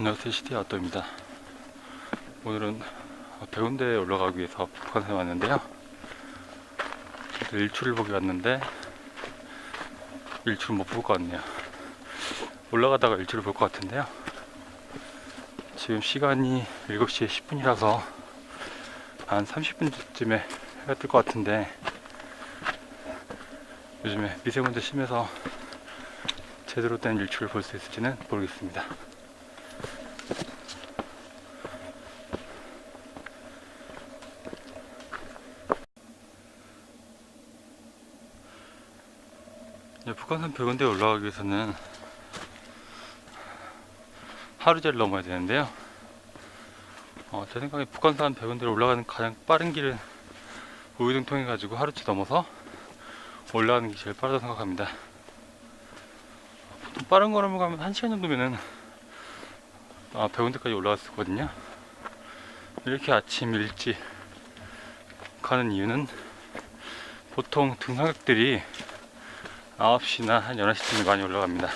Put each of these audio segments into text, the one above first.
안녕하세요, 시티의 아또입니다. 오늘은 배운대에 올라가기 위해서 북한에 왔는데요. 일출을 보기 왔는데 일출을 못 볼 것 같네요. 올라가다가 일출을 볼 것 같은데요. 지금 시간이 7시 10분이라서 한 30분쯤에 해가 뜰 것 같은데, 요즘에 미세먼지 심해서 제대로 된 일출을 볼 수 있을지는 모르겠습니다. 북한산 벽원대에 올라가기 위해서는 하루제를 넘어야 되는데요. 제 생각에 북한산 벽원대로 올라가는 가장 빠른 길은 우이등 통해 가지고 하루제 넘어서 올라가는 게 제일 빠르다고 생각합니다. 보통 빠른 걸음을 가면 1시간 정도면은 벽원대까지 올라갈 수 있거든요. 이렇게 아침 일찍 가는 이유는 보통 등산객들이 9시나 한 11시쯤에 많이 올라갑니다.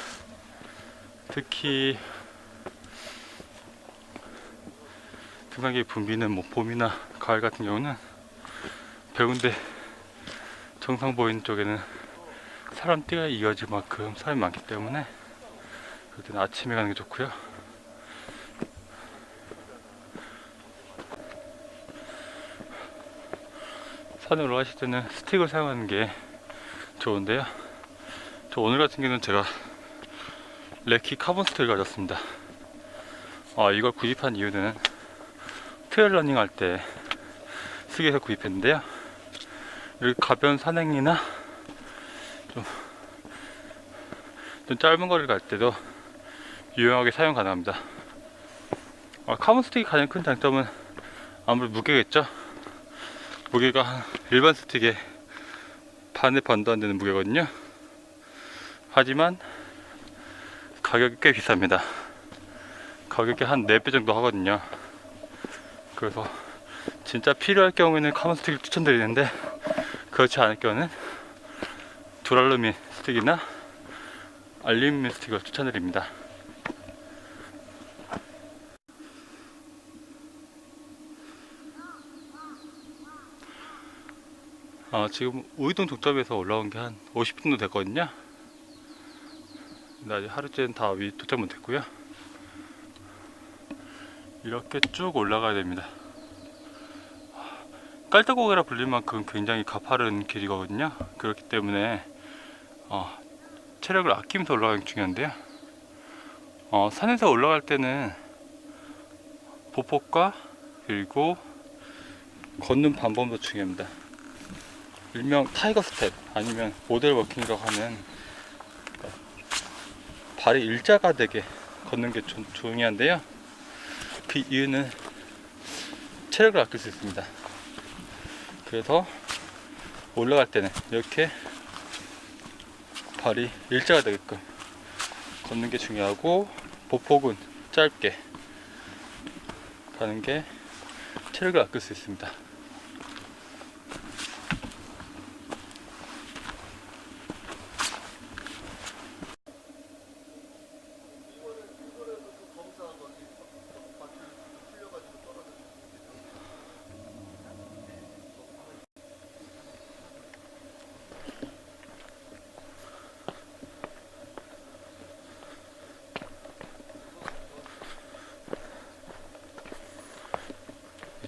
특히 등산객이 붐비는 봄이나 가을 같은 경우는 배운대 정상 보이는 쪽에는 사람띠가 이어질 만큼 사람이 많기 때문에 그럴 때는 아침에 가는 게 좋고요. 산에 올라가실 때는 스틱을 사용하는 게 좋은데요. 저 오늘 같은 경우는 제가 레키 카본 스틱을 가졌습니다. 이걸 구입한 이유는 트레일 러닝 할 때 쓰기 위해서 구입했는데요. 이렇게 가벼운 산행이나 좀 짧은 거리를 갈 때도 유용하게 사용 가능합니다. 카본 스틱이 가장 큰 장점은 아무래도 무게겠죠. 무게가 일반 스틱의 반의 반도 안 되는 무게거든요. 하지만 가격이 꽤 비쌉니다. 가격이 한 4배 정도 하거든요. 그래서 진짜 필요할 경우에는 카본 스틱을 추천드리는데, 그렇지 않을 경우는 두랄루민 스틱이나 알루미늄 스틱을 추천드립니다. 지금 우이동 종점에서 올라온 게 한 50분 정도 됐거든요. 근데 아직 하루째는 다 위 도착 못했고요. 이렇게 쭉 올라가야 됩니다. 깔딱고개라 불릴 만큼 굉장히 가파른 길이거든요. 그렇기 때문에 체력을 아끼면서 올라가는 게 중요한데요. 산에서 올라갈 때는 보폭과 그리고 걷는 방법도 중요합니다. 일명 타이거 스텝 아니면 모델 워킹이라고 하는 발이 일자가 되게 걷는 게 중요한데요. 그 이유는 체력을 아낄 수 있습니다. 그래서 올라갈 때는 이렇게 발이 일자가 되게끔 걷는 게 중요하고, 보폭은 짧게 가는 게 체력을 아낄 수 있습니다.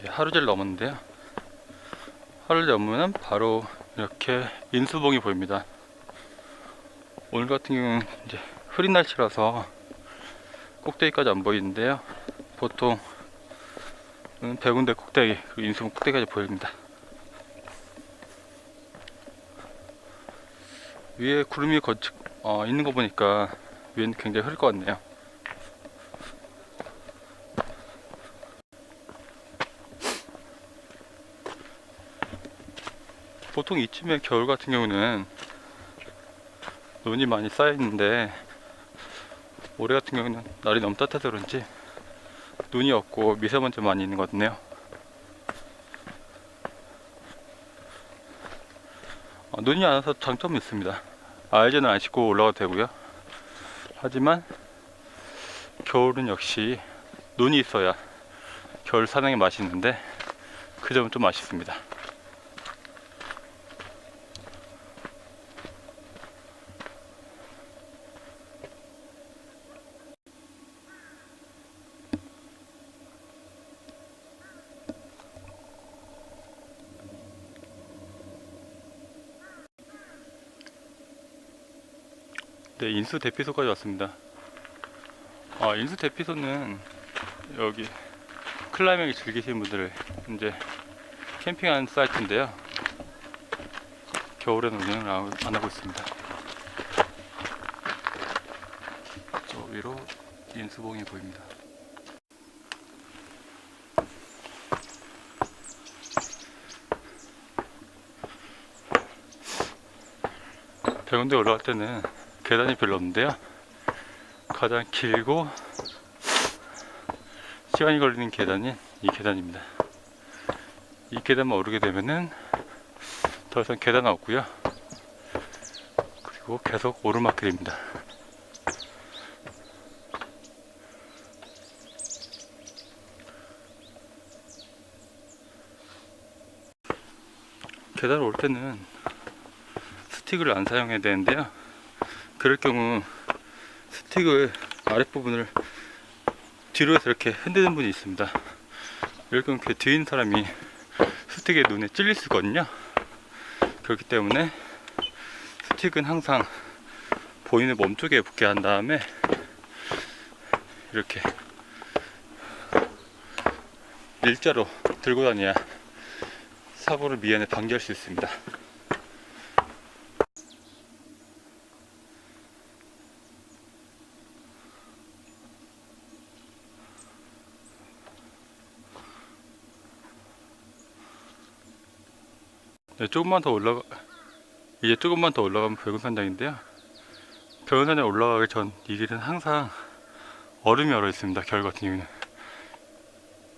하루제를 넘었는데요. 하루제 넘으면 바로 이렇게 인수봉이 보입니다. 오늘 같은 경우는 이제 흐린 날씨라서 꼭대기까지 안 보이는데요. 보통 백운대 꼭대기, 그리고 인수봉 꼭대기까지 보입니다. 위에 구름이 있는 거 보니까 위에는 굉장히 흐릴 것 같네요. 보통 이쯤에 겨울 같은 경우는 눈이 많이 쌓여 있는데, 올해 같은 경우는 날이 너무 따뜻해서 그런지 눈이 없고 미세먼지 많이 있는 것 같네요. 눈이 안 와서 장점이 있습니다. 알제는 안 씻고 올라가도 되고요. 하지만 겨울은 역시 눈이 있어야 겨울 산행이 맛있는데 그 점은 좀 아쉽습니다. 네, 인수 대피소까지 왔습니다. 인수 대피소는 여기 클라이밍을 즐기시는 분들을 이제 캠핑하는 사이트인데요. 겨울에는 운영을 안 하고 있습니다. 저 위로 인수봉이 보입니다. 백운대 올라갈 때는 계단이 별로 없는데요. 가장 길고 시간이 걸리는 계단이 이 계단입니다. 이 계단만 오르게 되면은 더 이상 계단은 없고요. 그리고 계속 오르막길입니다. 계단을 올 때는 스틱을 안 사용해야 되는데요. 그럴 경우 스틱을 아랫부분을 뒤로 해서 이렇게 흔드는 분이 있습니다. 이럴 경우 그 뒤에 있는 사람이 스틱의 눈에 찔릴 수 있거든요. 그렇기 때문에 스틱은 항상 본인의 몸쪽에 붙게 한 다음에 이렇게 일자로 들고 다녀야 사고를 미연에 방지할 수 있습니다. 네, 이제 조금만 더 올라가면 백운산장인데요. 백운산장 올라가기 전 이 길은 항상 얼음이 얼어 있습니다. 겨울 같은 경우는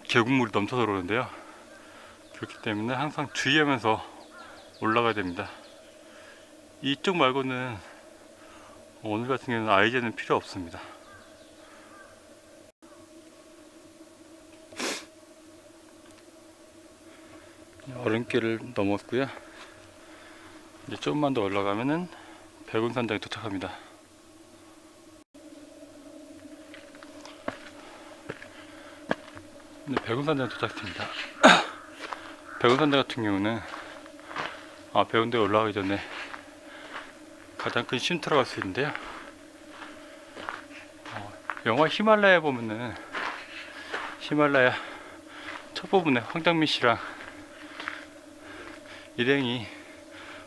계곡물이 넘쳐서 그러는데요. 그렇기 때문에 항상 주의하면서 올라가야 됩니다. 이쪽 말고는 오늘 같은 경우는 아이젠은 필요 없습니다. 얼음길을 넘었고요. 이제 조금만 더 올라가면은 백운산장에 도착합니다. 네, 백운산장 도착했습니다. 백운산장 같은 경우는 백운대에 올라가기 전에 가장 큰 쉼터로 갈 수 있는데요. 영화 히말라야 보면은 히말라야 첫 부분에 황정민 씨랑 일행이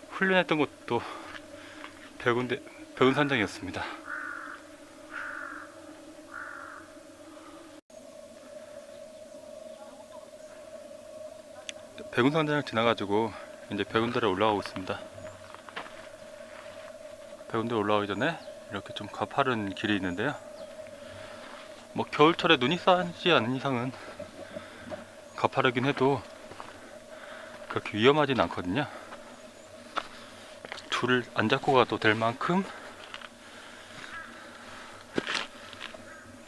훈련했던 곳도 백운산장이었습니다. 백운산장을 지나가지고 이제 백운대로 올라가고 있습니다. 백운대 올라가기 전에 이렇게 좀 가파른 길이 있는데요. 뭐 겨울철에 눈이 쌓이지 않은 이상은 가파르긴 해도 그렇게 위험하진 않거든요. 줄을 안 잡고 가도 될 만큼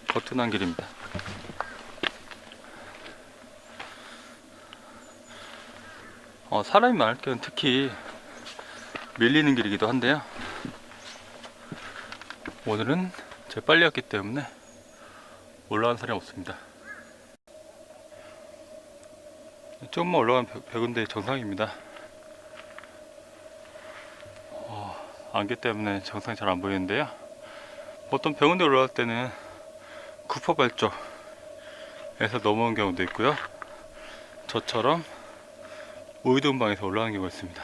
거뜬한 길입니다. 사람이 많을 때는 특히 밀리는 길이기도 한데요. 오늘은 제가 빨리 왔기 때문에 올라간 사람이 없습니다. 조금만 올라가면 백운대 정상입니다. 안개 때문에 정상이 잘 안 보이는데요. 보통 백운대 올라갈 때는 구포발 쪽에서 넘어온 경우도 있고요. 저처럼 우이동방에서 올라가는 경우가 있습니다.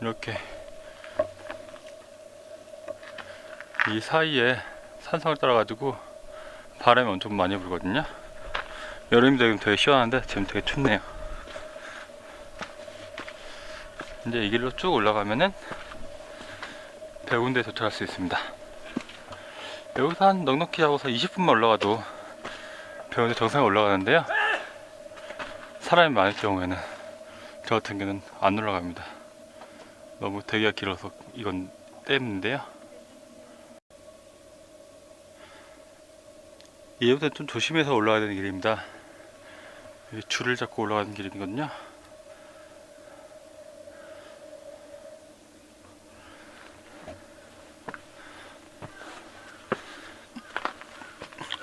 이렇게 이 사이에 산성을 따라 가지고 바람이 엄청 많이 불거든요. 여름이 되면 되게 시원한데 지금 되게 춥네요. 이제 이 길로 쭉 올라가면은 백운대에 도착할 수 있습니다. 여기서 한 넉넉히 잡아서 20분만 올라가도 백운대 정상에 올라가는데요. 사람이 많을 경우에는 저 같은 경우는 안 올라갑니다. 너무 대기가 길어서 이건 때문인데요. 이제부터는 좀 조심해서 올라가야 되는 길입니다. 여기 줄을 잡고 올라가는 길이거든요.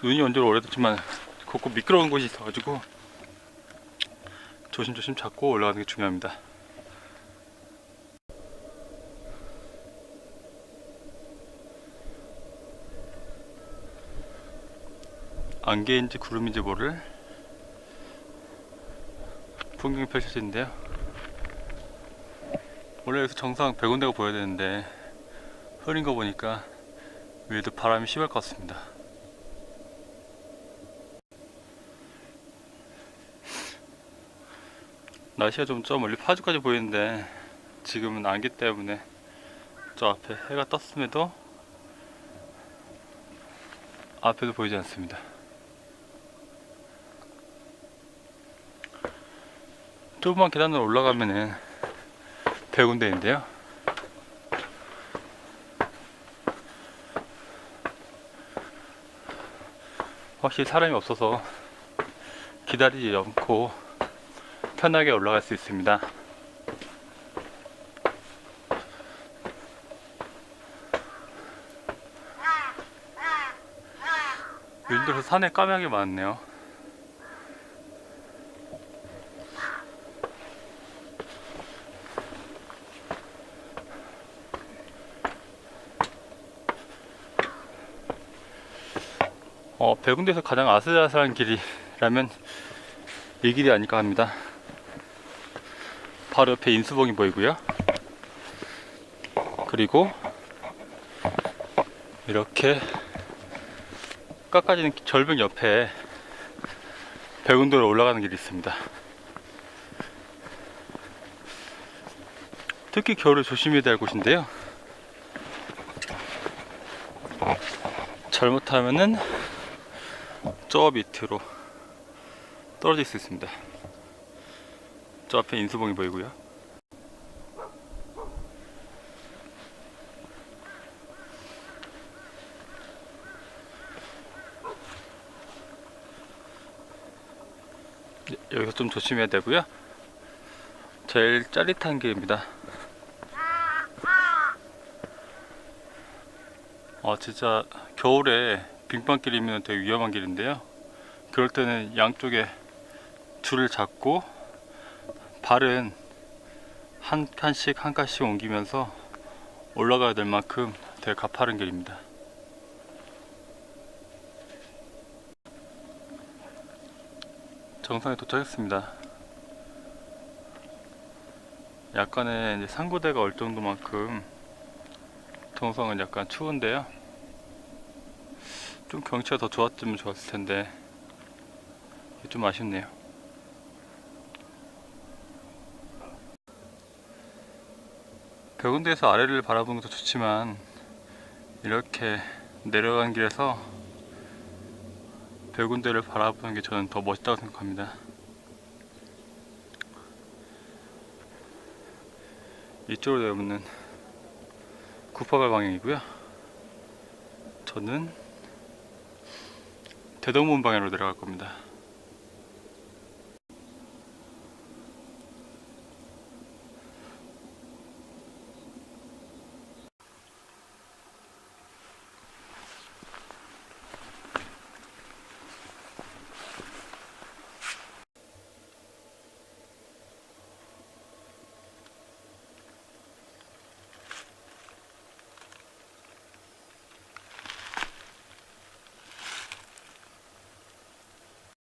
눈이 온 지 오래됐지만 곳곳 미끄러운 곳이 있어가지고 조심조심 잡고 올라가는 게 중요합니다. 안개인지 구름인지 모를 풍경이 펼쳐지는데요. 원래 여기서 정상 100군데가 보여야 되는데 흐린 거 보니까 위에도 바람이 심할 것 같습니다. 날씨가 좀 저 멀리 파주까지 보이는데 지금은 안개 때문에 저 앞에 해가 떴음에도 앞에도 보이지 않습니다. 조그만 계단으로 올라가면은 100군데인데요. 확실히 사람이 없어서 기다리지 않고 편하게 올라갈 수 있습니다. 요즘 들어서 산에 까마귀 많네요. 백운대에서 가장 아슬아슬한 길이라면 이 길이 아닐까 합니다. 바로 옆에 인수봉이 보이고요. 그리고 이렇게 깎아지는 절벽 옆에 백운도로 올라가는 길이 있습니다. 특히 겨울에 조심해야 될 곳인데요. 잘못하면은 저 밑으로 떨어질 수 있습니다. 저 앞에 인수봉이 보이고요. 여기서 좀 조심해야 되고요. 제일 짜릿한 길입니다. 진짜 겨울에 빙판길이면 되게 위험한 길인데요. 그럴 때는 양쪽에 줄을 잡고 발은 한 칸씩 한 칸씩 옮기면서 올라가야 될 만큼 되게 가파른 길입니다. 정상에 도착했습니다. 약간의 이제 상고대가 올 정도만큼 정상은 약간 추운데요. 좀 경치가 더 좋았으면 좋았을 텐데 좀 아쉽네요. 백운대에서 아래를 바라보는 것도 좋지만 이렇게 내려가는 길에서 백운대를 바라보는 게 저는 더 멋있다고 생각합니다. 이쪽으로 내려오면 구파갈 방향이고요. 저는 대동문 방향으로 내려갈 겁니다.